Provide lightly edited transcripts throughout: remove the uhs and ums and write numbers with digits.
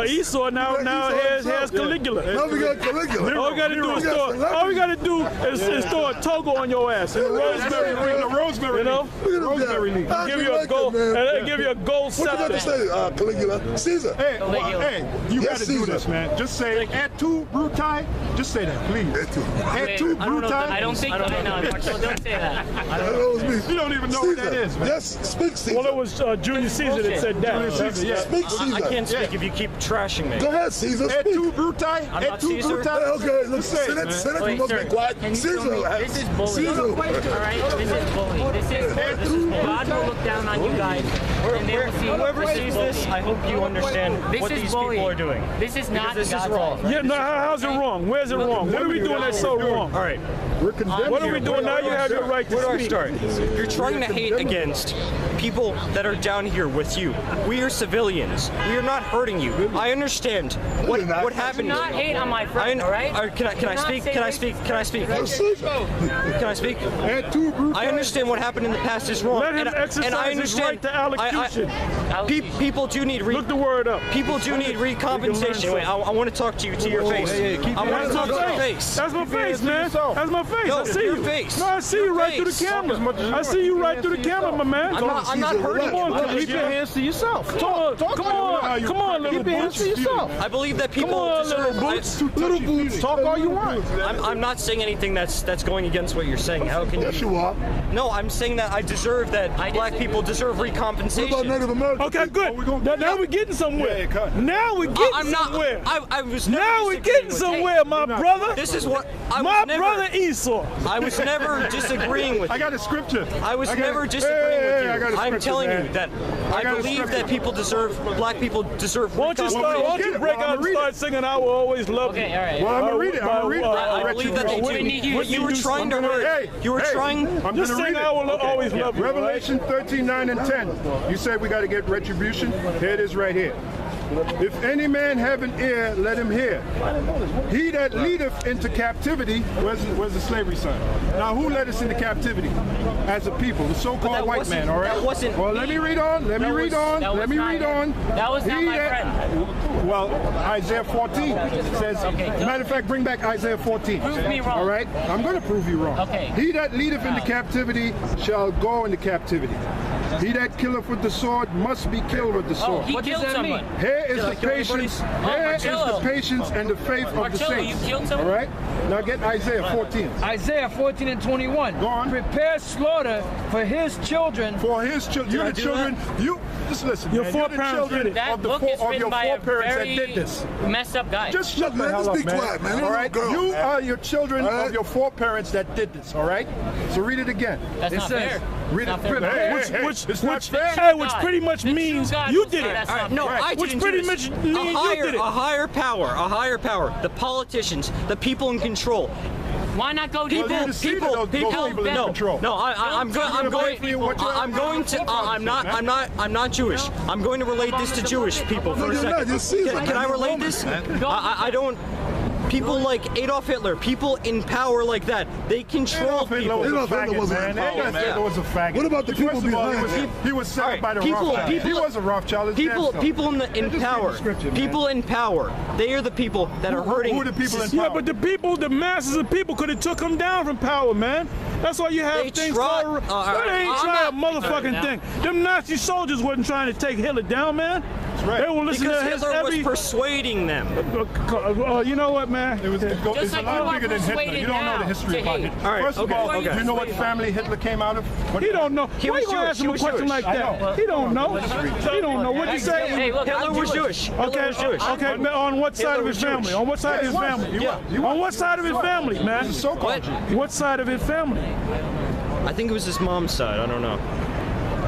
Esau. Now here's Caligula. Now we got Caligula. All we gotta do is throw a togo on your ass and a rosemary ring. You know? Rosemary leaf. Give you a gold, and give you a gold scepter. What did you say, Caligula Caesar? Hey, you gotta do this, man. Just say et tu brutai. Just say that, please. Et tu brutai. I don't think Marcelo, don't say that. You don't even know what that is, man. Yes, speak Caesar. Well, it was Julius Caesar that said that. Speak Caesar. I can't speak if you keep trashing me. Go ahead, Caesar. Et Speak. tu brutai. Et tu brutai. Okay, look, Senate, we must be quiet. Caesar. This is bullying. Caesar. All right, this is bullying. This is God will look down on you guys, and they will see. Whoever sees this, I hope you understand what This these is bullying. people are doing. This is not This is God's wrong. Yeah, no, how's it wrong? Where's it wrong? What are we doing that's so wrong? All right. We're condemning. What are we doing now? You have your right to Where do I speak. start? You're trying to hate against people that are down here with you. We are civilians. We are not hurting you. I understand what happened. Do not hate on my friend, all right? Can I speak? Can I speak? Can I speak? Can I speak? Et tu brutai. I understand what happened in the past is wrong. Let him and I exercise his understand. right to allocution. People do need Look the word up. people do need recompensation. Wait, I want to talk to you to your face. I want to talk to your face. That's my face, man. That's my face. No, I see your you. face. No, I see you Your right through the face. camera. I see you right through the camera, my man. I'm not hurting Come on, you. keep your hands to yourself. Come on, little boots. I believe that people Come on, deserve. little boots. Little boots. Talk all you want. I'm not saying anything that's going against what you're saying. How can Yes, you? you are. No, I'm saying that I deserve that. Black people deserve What about recompensation. Native Americans? Okay, good. Now we're getting somewhere. Yeah, cut. Now we're getting I'm not. somewhere. I was. Never Now we're disagreeing getting with you. somewhere, my brother. This is what I My was never. brother Esau. I was never disagreeing with I you. got a scripture. I was I got never it. disagreeing Hey, with you. I got a I'm scripture, telling man. you that I I got a believe scripture. that black people deserve Why don't you break out and start singing "I Will Always Love You"? Okay, all right. Well, I'm gonna read it. I'm gonna read it. I believe that what you were trying to hurt. You were trying. I'm Just gonna sing read "I Will it. Always Love You." Revelation 13:9 and 10. You said we got to get retribution. Here it is right here. If any man have an ear, let him hear. He that leadeth into captivity, where's the slavery sign? Now, who led us into captivity as a people? The so-called that white wasn't- man, all right? that wasn't Well, me. let me read on. Let me That read was- on. that Let was me not read him. on. That was not my friend. Well, Isaiah 14 says, as a matter of fact, bring back Isaiah 14. Prove me wrong. All right? I'm going to prove you wrong. Okay. He that leadeth into captivity shall go into captivity. He that killeth with the sword must be killed with the Oh, sword. he killed someone. Here is the patience. Here is the Marcello. patience and the faith of the Marcello, you saints. killed All someone? right? Now get Isaiah 14. Isaiah 14 and 21. Go on. Prepare slaughter for his children. For his children, you're the children. You just listen. Your man, you're the foreparents children did it. That of the book is of written your by a foreparents that very did this. messed up guy. Just shut the Man, hell just up, be man. quiet, man. You All little right, girl, you man. are your children All right? of your foreparents that did this. All right, so read it again. That's not says- fair. Read It's it. not fair. It's not fair. Hey, which pretty much The means true God you will did say it. that's All not right, no, fair. I Which didn't pretty do this. much means you did it. A higher power, the politicians, the people in control. Why not go Well, to you're the seed of those people in no, control. no, I'm going to Jewish. I'm going to relate this to Jewish people for a you're not. second. You're Caesar, Can I man. relate this? I don't. People like Adolf Hitler, people in power like that, they control Adolf Hitler people. was a Adolf Hitler faggot, was a man. faggot. Adolf Hitler was a faggot. What about the people First of all, behind him? he was set up by the Rothschild. He was a Rothschild. People in power, people in power, they are the people that are hurting. Who are the people in Yeah, power? but the masses of people could have took him down from power, man. That's why you have They things tried- called. all They right, ain't I'm trying a not- motherfucking thing. Them Nazi soldiers wasn't trying to take Hitler down, man. right. They were listening Because to his Hitler was every. persuading them. You know what, man? It's Just a like lot you are bigger than Hitler. persuaded You don't know the now history to about hate. Hitler. All right, First of okay, all, okay. you know what family Hitler came out of? He don't know. He Why was you gonna Jewish. ask him He a was question Jewish. like I that? know. He don't know. He don't know. What'd you say? Hey, look, Hitler I'm was Jewish. Jewish. Hitler Okay, was Jewish. okay, but on what side of his Hitler was family? Jewish. On what side of his family? On what side of his family, man? He's a so-called Jew. What side of his family? I think it was his mom's side. I don't know.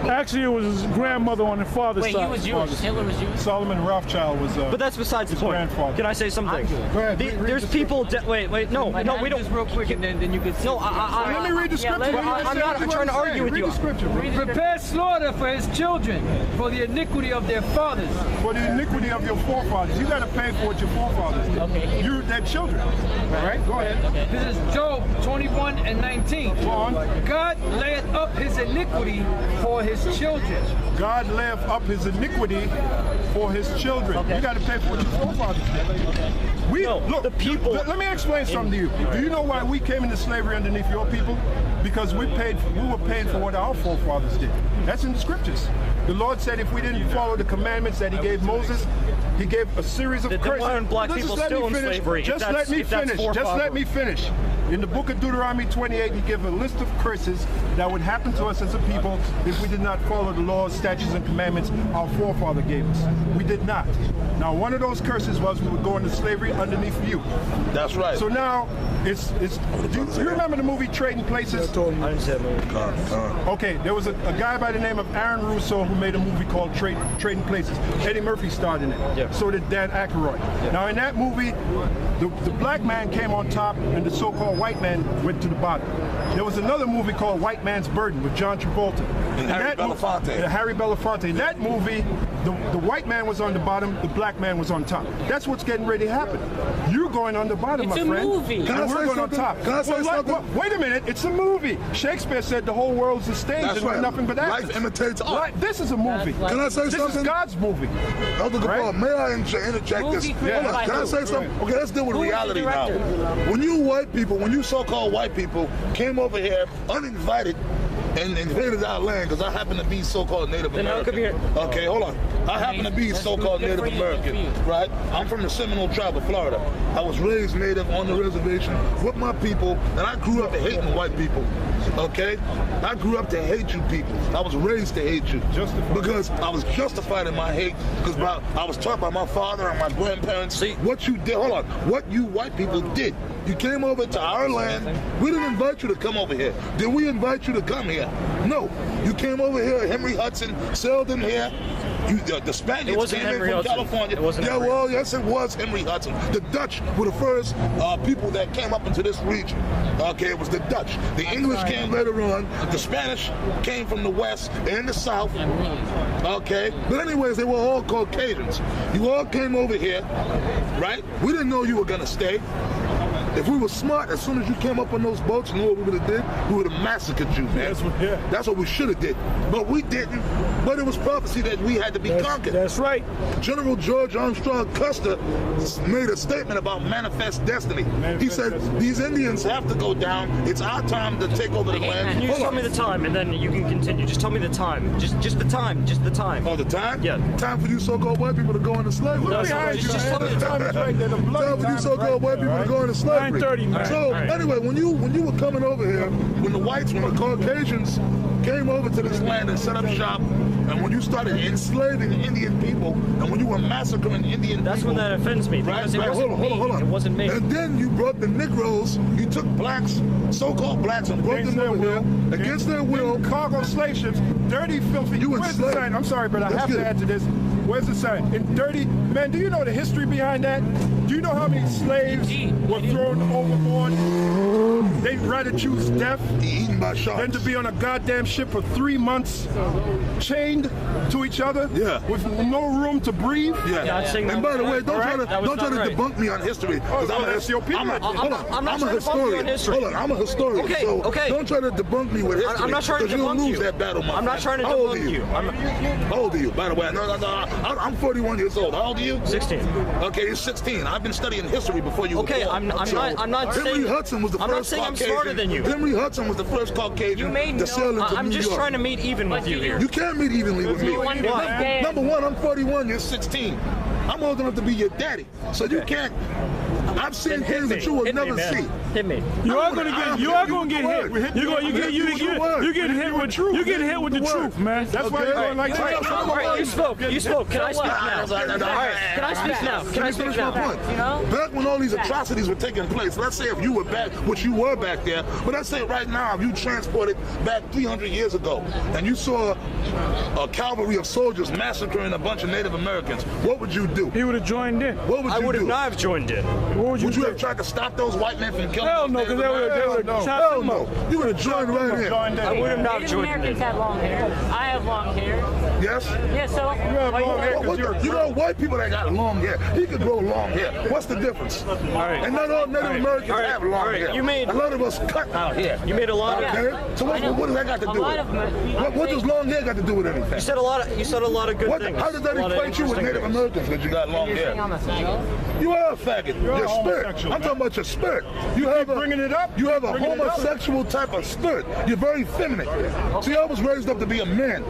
Actually, it was his grandmother on his father's Wait, side. he was Jewish. Hitler was Jewish. Solomon Rothschild was. But that's besides the His point. grandfather. Can I say something? Go ahead, read There's the people. Wait, no, we don't. Just real quick, and then you can see. No, Let me read the Yeah, scripture. let me- I'm not trying to argue with Read you. the scripture. Prepare slaughter for his children, for the iniquity of their fathers. For the iniquity of your forefathers. You got to pay for what your forefathers did. Okay. You're their children. All right, go ahead. This is Job 21 and 19. Go on. God layeth up his iniquity for his his children. God laid up his iniquity for his children. You got to pay for what your forefathers did. Look, the people. Let me explain something to you. Do you know why we came into slavery underneath your people? Because we were paying for what our forefathers did. That's in the scriptures. The Lord said if we didn't follow the commandments that he gave Moses, he gave a series of curses. Why aren't black people still in slavery? Just let me finish. Just let me finish. In the book of Deuteronomy 28, he gave a list of curses that would happen to us as a people if we did not follow the laws, statutes, and commandments our forefather gave us. We did not. Now, one of those curses was we would go into slavery underneath you. That's right. So now, do you remember the movie Trading Places? I didn't say that movie. Okay, there was a guy by the name of Aaron Russo who made a movie called Trading Places. Eddie Murphy starred in it. Yeah. So did Dan Aykroyd. Yeah. Now in that movie, the black man came on top and the so-called white man went to the bottom. There was another movie called White Man's Burden with John Travolta. And Harry Belafonte. Harry Belafonte. In that movie, the white man was on the bottom, the black man was on top. That's what's getting ready to happen. You're going on the bottom, It's my a friend. movie. And Can I say we're going on something? top. Can I say something? Wait a minute, it's a movie. Shakespeare said the whole world's a stage That's and right. nothing but actors. Life imitates art. Right, this is a movie. Can I say This something? is God's movie. Elder Gabar, Right? may I interject this? Movie Hold created on, by can I who? say something? Okay, let's deal with Who was the reality now. director? When you white people, when you so-called white people came over here uninvited and invaded our land, because I happen to be so-called Native Then how come American. Okay, hold on. I happen to be so-called Good Native for you, American, good for you. right? I'm from the Seminole tribe of Florida. I was raised Native on the reservation with my people, and I grew up hating white people. Okay? I grew up to hate you people. I was raised to hate you. Justified. Because I was justified in my hate, because I was taught by my father and my grandparents what you did. Hold on. What you white people did. You came over to our land. We didn't invite you to come over here. Did we invite you to come here? No. You came over here. Henry Hudson sailed in here. The Spaniards wasn't came Henry in from Hudson. California. It wasn't Yeah, Henry. well, yes, it was Henry Hudson. The Dutch were the first people that came up into this region. Okay, it was the Dutch. The English came later on. The Spanish came from the west and the south. Okay, but anyways, they were all Caucasians. You all came over here, right? We didn't know you were gonna stay. If we were smart, as soon as you came up on those boats, you know what we would have did? We would have massacred you, man. That's what we should have did. But we didn't. But it was prophecy that we had to be conquered. That's right. General George Armstrong Custer made a statement about manifest destiny. He said, these Indians have to go down. It's our time to take over the land. Can you just tell me the time, and then you can continue. Just tell me the time. Just the time. Just the time. All the time? Yeah. Time for you so-called white people to go into slavery. No, just tell me the time. Time for you so-called white people to go into slavery. 9:30, man. So anyway, when you were coming over here, when the Caucasians came over to this land and set up shop, and when you started enslaving Indian people, and when you were massacring Indian That's people, when that offends me, right? because it wasn't me. Hold on. It wasn't me. And then you brought the Negroes, you took blacks, so-called blacks, and brought them over here against their will. Cargo slave ships, dirty, filthy. You Where's the enslaved. sign? I'm sorry, but I Let's have get to it. add to this. Where's the sign? In dirty, man, do you know the history behind that? Do you know how many slaves were thrown overboard? They'd rather choose death Eaten by sharks. than to be on a goddamn ship for 3 months, chained to each other, Yeah. with no room to breathe. Yeah. Not saying And that by the was way, right. don't try to That was don't try to not right. debunk me on history. 'Cause Oh, that's your opinion. hold on. I'm not a trying to debunk you historian. on history. Hold on, I'm a historian. Okay, so okay. don't try to debunk me with history. I'm not trying to 'cause you'll debunk lose you. that battle, my I'm not friend. trying to How old are debunk you. How old are you? By the way, no, I'm 41 years old. How old are you? 16. Okay, you're 16. I've been studying history before you. Okay, were born. I'm not Henry saying- Hudson was the I'm first not saying I'm Caucasian. smarter than you. Henry Hudson was the first Caucasian You made to sail into I'm New just York. trying to meet even with you here. You can't meet evenly with me. Why? Number one, I'm 41, you're 16. I'm old enough to be your daddy. So you can't. I've seen Hit things me. that you will Hit me, never man. see. Hit me. You are gonna get hit. You get hit with the truth, man. That's why you're going like that. All right, you spoke. You spoke. Can I speak now? All right, can I speak now? Can I speak Finish my now? point. Back when all these atrocities were taking place, let's say if you were back, which you were back there, but let's say right now, if you transported back 300 years ago, and you saw a cavalry of soldiers massacring a bunch of Native Americans, what would you do? He would have joined in. What would I you would do? have not have joined in. would you Would you do? have tried to stop those white men from killing Hell those no, because Native they would Americans? chop Hell them no. up. You would have joined right in. I would have not Native joined Americans it. have long hair. I have long hair. Yes? Yeah, so have why long hair. You know, white people that got long hair, he could grow long hair. What's the difference? right. And not all Native Americans All right. have long All right. hair. You made- a lot of us cut out hair. You made a lot of. Okay? So what does that got to A do lot with of it? What does long hair got to do with anything? You said a lot of good things. How does that A lot of equate you with interesting Native things. Americans that you got long You're saying hair? I'm a faggot? You are a faggot. You're Your a spirit. homosexual, I'm man. talking about your spirit. You have a bringing it up. You have a Bringing it up. homosexual type of spirit. You're very feminine. See, I was raised up to be a man.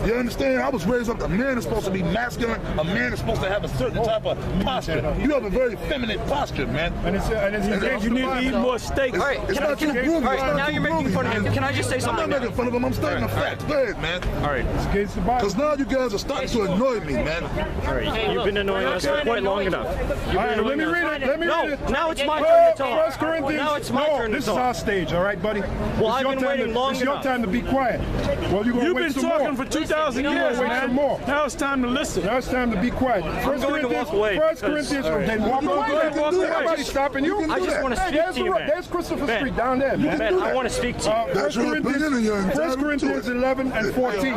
You understand? I was raised up. A man is supposed to be masculine. A man is supposed to have a certain type of posture. You have a very feminine posture, man. And it's You need to eat more steak. All right, It's can I- not too can I- groovy. all It's right, not now too you're making groovy, fun of him. man. Can I just say I'm something? not making fun of him. I'm stating a fact. Go ahead, man. All right. against the Bible. Because now you guys are starting to annoy me, man. All right. You've been annoying us for quite long enough. All right, let me read it. Let me No, read it. now it's my Well, turn to talk. First Corinthians. Now it's my no, turn to this talk. is our stage, all right, buddy? Well, I've been waiting long It's your enough. time to be quiet. Well, you're going to You've wait been some talking more. for 2,000 Listen, years, wait man. some more. Now it's time to listen. Now it's time to be quiet. First going to Corinthians. walk away First because- Corinthians. all right. Then walk You away. go ahead, walk away. Nobody's stopping you. I just want to Hey, speak there's to you, man. There's Christopher Ben. Street down there, man. Ben, I want to speak to you. That's First your opinion and you're Corinthians, entitled First to Corinthians it. 11 and 14.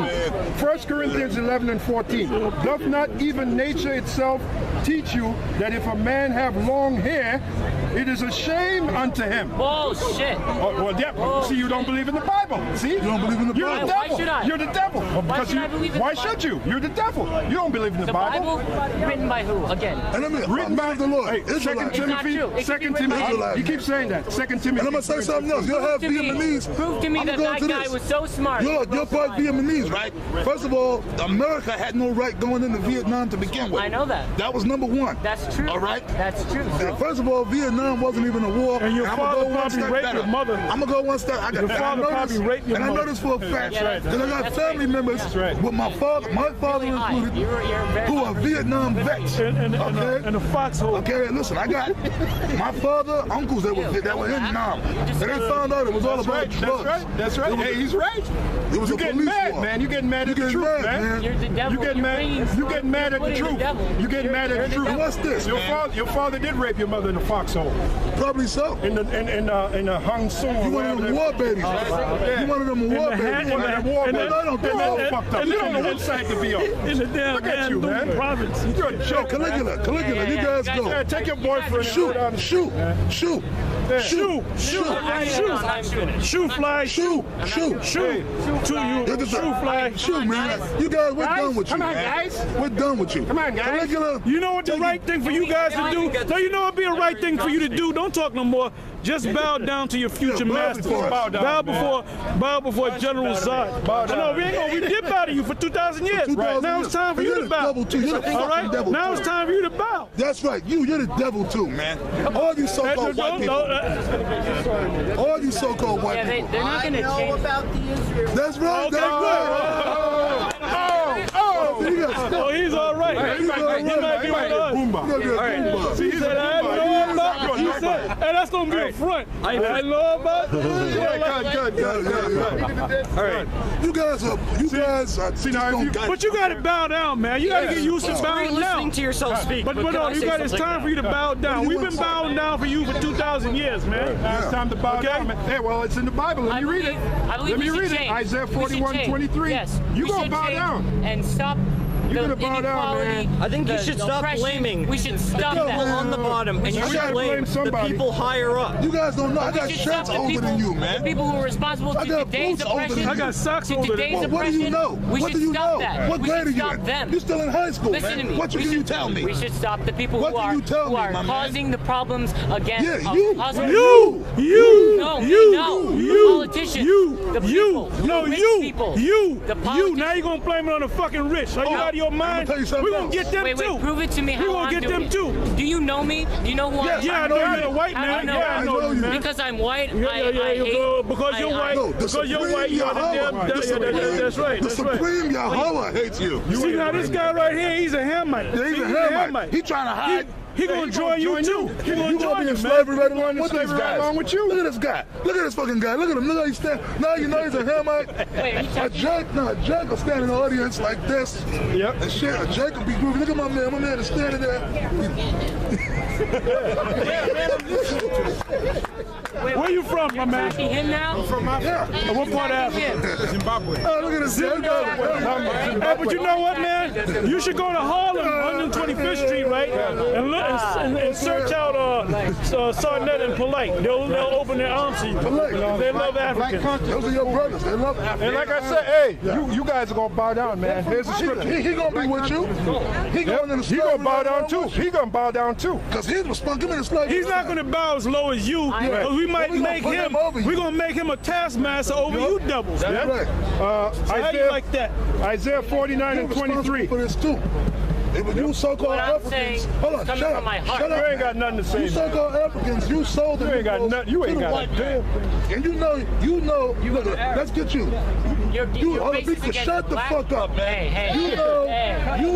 First Corinthians 11 and 14. Doth not even nature itself teach you that if a man have long hair, it is a shame unto him? Bullshit. Oh, well, yeah. See, you don't believe in the Bible. See? You don't believe in the You're Bible. the Why devil. should I? You're the devil. Well, Why because should I believe in Why the Bible? should you? You're the devil. You don't believe in the The Bible written by who? Again. And let me Written by the Lord. Hey, Second Israelites. not Timothy. true. It could Second be written by Timothy. Israelites. You keep saying that. Second Timothy. And I'm going to say something else. You'll have Vietnamese. Prove to me I'm that going that to guy this. was so smart. You're part Vietnamese, right? First of all, America had no right going into Vietnam to begin with. I know that. That was number one. That's true. All right? That's true. And first of all, Vietnam wasn't even a war. And your I'ma father go one probably step raped better. your mother. I'm gonna go one step. Your father probably raped your and I know mother. this for a fact. Yeah, that's Because I got right. family members with my father Really high. included, You're very who are Vietnam vets. And the foxhole. Okay, listen, I got my father, uncles that were in Vietnam. And they found out it was all about drugs. That's right. Hey, he's right. It was You a getting police mad, war. man. You getting mad at the getting truth, mad, man. You're the devil. You getting You're bringing- mad. You getting mad at the putting truth. devil. You getting mad at the truth. And what's this, man? Your father did rape your mother in the foxhole. Probably so. In the Hung Song. You one of them war babies, right? You one of them war babies. One of them war babies. I don't They're do all it. fucked up. You don't know what side to be on. In the damn Look at you, man. province. You're a joke, Caligula, man. you guys Yeah, go. take your boyfriend. Shoot, shoot, shoot, shoot, Shoe fly. shoot, shoot. Shoe. To you. This is Shoe fly. Shoot, man. You guys, we're done with you. Come on, man. guys. We're done with you. Come on, guys. Caligula, You know what the right thing for you guys to do? No, you know what'd be a right thing for you to do? Don't talk no more. Just bow down to your future bow masters. before us. Bow before General Zod. No, we did bow to you for 2,000 years. 2,000 Now it's time for years. you to You're the bow. devil too. You're the All right? fucking devil Now too. it's time for you to bow. That's right. You're the devil too, man. All you so-called white people. All you so-called white Yeah, people. they're not going to change. That's right. Okay, That's right. Oh, he's all right. He might be with us. He said, I know about. He said, and that's gonna be a front. I know about. All right. You guys are just don't got But you got to bow down, man. You got to get used to You're bowing listening down. to yourself speak. But can no, I you say got. It's something time now? for you to bow down. We've been bowing down for you for 2,000 years, man. Now it's time to bow Okay. down, man. Hey, well, it's in the Bible. Let me read it. I believe Let me we read should it. change. Isaiah We should 41:23. Yes. You we gonna should bow change down. and stop You're the gonna bow down, inequality, man. I think you the should stop oppression. blaming We should stop the that. people on the bottom, and you I should gotta blame blame the somebody. people higher up. You guys don't know. I got We should stop shirts the older people, than you, the man. people who are responsible I to got today's boots older than oppression. you. I got socks to older than today's you. Well, what do you oppression, know? We What should do you stop know? that. What We grade should are you stop in? them. You're still in high school, Listen man. to me. What We can you should- tell me? We should stop the people What who can are you tell me, my man? causing the problems against Yeah, us. you. Causing- You, No, you, no, you, the politicians, you, the you, people, no, the rich you, people, you, the you. politicians. Now you're gonna blame it on the fucking rich. Are you out of your mind? tell you something We're gonna else. get them Wait, too. prove it to me how We're gonna I'm get doing them it. too. Do you know me? Do you know who I am? Yeah, I know you're a white How do I man. know Yeah, I you? know you, man. Because I'm white, Yeah, I hate. because you're white. No, the Because you're Supreme white, you're the damn. Yahweh. That's right. The That's right. Supreme Yahweh hates you. See now, this guy right here, he's a Hamite. He's a Hamite. He trying to hide He gonna join you too. He You gonna gonna join be you, in slavery man. right along with these guys. along with you. Look at this guy. Look at this fucking guy. Look at him. Look how he stand. Now you know he's a Hamite. A Jake will stand in the audience like this. Yep. And shit, a Jake will be groovy. Look at my man. My man is standing there. Where you from, my man? Him now? What part of Africa? Zimbabwe. Oh, look at this guy. Hey, but you know what, man? You should go to Harlem, 125th Street, right? And look and search out Sarnet and Polite. They'll open their arms to you. They love Africans. Those are your brothers. They love Africa. And like I said, hey, you guys are gonna bow down, man. Here's the scripture. He gonna be with you. He going in the He gonna bow down too. He gonna bow down too. Because he was fucking in the slavery. He's not gonna bow as low as you, because we might make him. We're gonna make him a taskmaster over you devils. That's Man. right. So how you like that? Isaiah 49 and 23. For this too. It was you so-called What I'm Africans. saying Hold on, is coming shut from my up. heart. Shut You up. ain't got nothing to say. You so-called Africans, you sold You ain't got nothing. You ain't got nothing. And you know, look, let's get you. You're Hold on, racist Big, against shut the black fuck up, man. Hey. You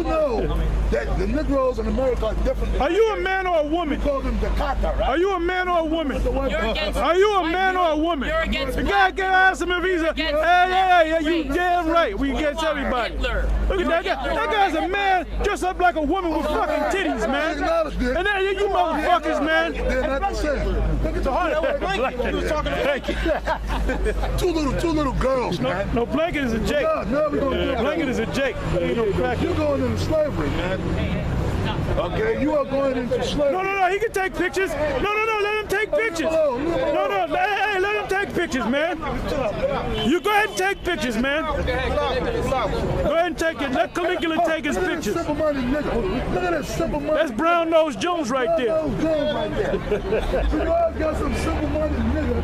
know that the Negroes in America are different. Are you a man or a woman? We call them the Kaka, right? Are you a man or a woman? You're against Are you a man or a woman? You're against The black guy can ask him if he's a. against Yeah, you race. damn right. We against everybody. Hitler. Look at that guy. That guy's a man dressed up like a woman with fucking titties, man. And then you motherfuckers, man. They're not the same. Look at the Two little girls, man. No, Blanket is a Jake. No, we gonna do Blanket is a Jake. Ain't no crack. You're going into slavery, man. Okay, you are going into slavery. No, he can take pictures. No, let him take pictures. No, hey, let him take pictures, man. You go ahead and take pictures, man. Go ahead and take it. Let Caligula take his pictures. Simple minded nigga. Look at that simple minded. That's Brown Nose Jones right there. So you all got some simple minded nigga.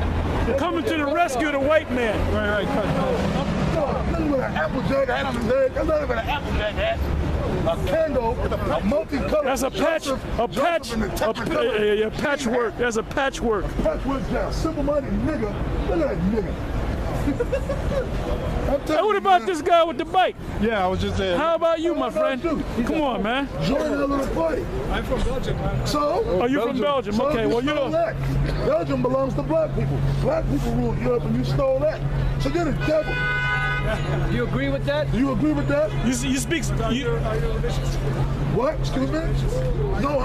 Coming to the rescue of the white man. Look at an Applejack hat on his head. That's not even an Applejack hat. A candle, a multicolored. That's a patchwork. That's a patchwork. Patchwork down. Simple-minded nigga. Look at that nigga. Hey, what about this guy with the bike? Yeah, I was just there. How about you, my friend? Come on, man. Join that little party. I'm from Belgium, man. So? Oh, you from Belgium? So Okay, you well, stole you're. that. Belgium belongs to black people. Black people ruled Europe and you stole that. So you're the devil. Do you agree with that? Do you agree with that? You speak. What? Excuse me? No.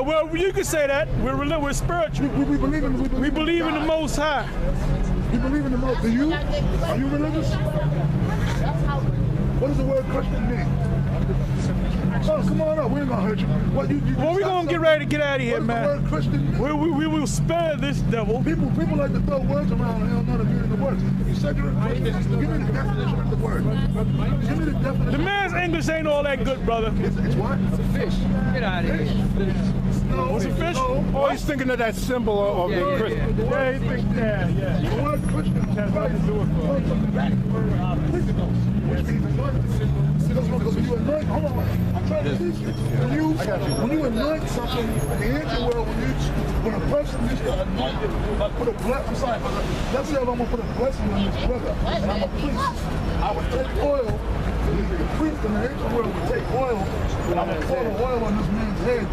Well, you can say that. We're spiritual. We believe in. We believe in the Most High. You believe in the Most. Do you? Are you religious? What does the word Christian mean? Oh, come on up. We ain't gonna hurt you. Well, we're gonna get ready to get out of here, man. What does the word Christian mean? We will spare this devil. People like to throw words around and they don't know the meaning of the words. You said you're a Christian. Give me the definition of the word. Give me the definition. The man's English ain't all that good, brother. It's what? It's a fish. Get out of here. No, What's a fish? No. Oh, he's thinking of that symbol of the Christian. Yeah, he thinks. Yeah. The word Christian has nothing to do with which means anointed. Because when you anoint, hold on, I'm trying to teach you. When you anoint something in the ancient world, when a person used to anoint it, put a blessing, I'm sorry, let's say if I'm going to put a blessing on this brother, and I'm a priest, I would take oil, the priest in the ancient world would take oil, and I would pour the oil on this man's head,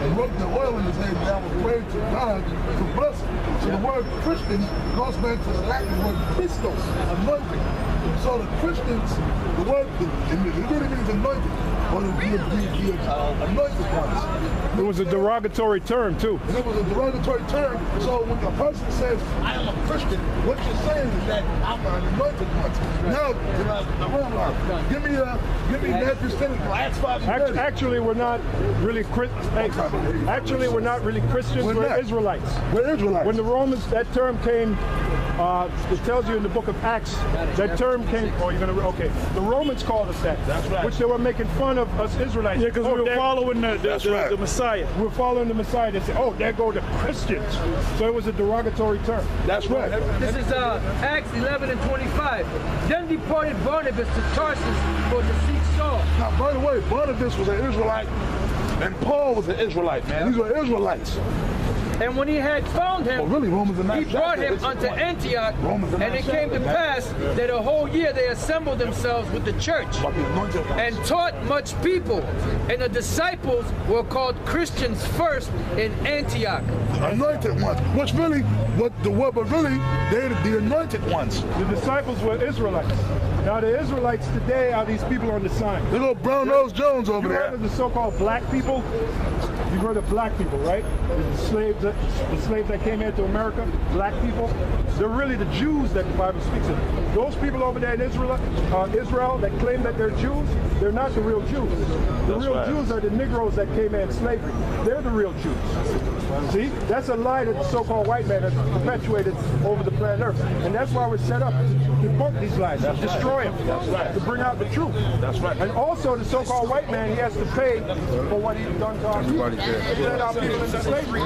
and rub the oil in his head, and I would pray to God to bless him. So the word Christian goes back to the Latin word Christos, anointing. So the Christians, the word, it really means anointed, or the anointed ones. It was a derogatory term, too. And it was a derogatory term, so when a person says, I am a Christian, what you're saying is that I'm an anointed one. Now, give me Matthew 10, Acts 5 and 30. Actually, we're not really Actually, we're not really Christians. We're Israelites. We're Israelites. When the Romans, that term came, it tells you in the book of Acts, that term came, okay. The Romans called us that. That's right. Which they were making fun of us Israelites. Yeah, because we were following the Messiah. We're following the Messiah. They said, oh, there go the Christians. So it was a derogatory term. That's right. This is Acts 11 and 25. Then departed Barnabas to Tarsus for to seek Saul. Now, by the way, Barnabas was an Israelite, and Paul was an Israelite, man. These were Israelites. And when he had found him, really, Romans are not he brought him shackled. unto Antioch. Romans are And not it came to shackled. pass that a whole year they assembled themselves with the church and taught much people. And the disciples were called Christians first in Antioch. Anointed ones. But really, they're the anointed ones. The disciples were Israelites. Now the Israelites today are these people on the sign. The little brown-nosed Jones over You heard there. of the so-called black people? You've heard of black people, right? The slaves that came here to America, black people. They're really the Jews that the Bible speaks of. Those people over there in Israel that claim that they're Jews, they're not the real Jews. The real Jews are the Negroes that came here in slavery. They're the real Jews. See, that's a lie that the so-called white man has perpetuated over the planet Earth. And that's why we're set up to debunk these lies, to destroy them, to bring out the truth. That's right. And also the so-called white man, he has to pay for what he's done to our people. He led our people into slavery.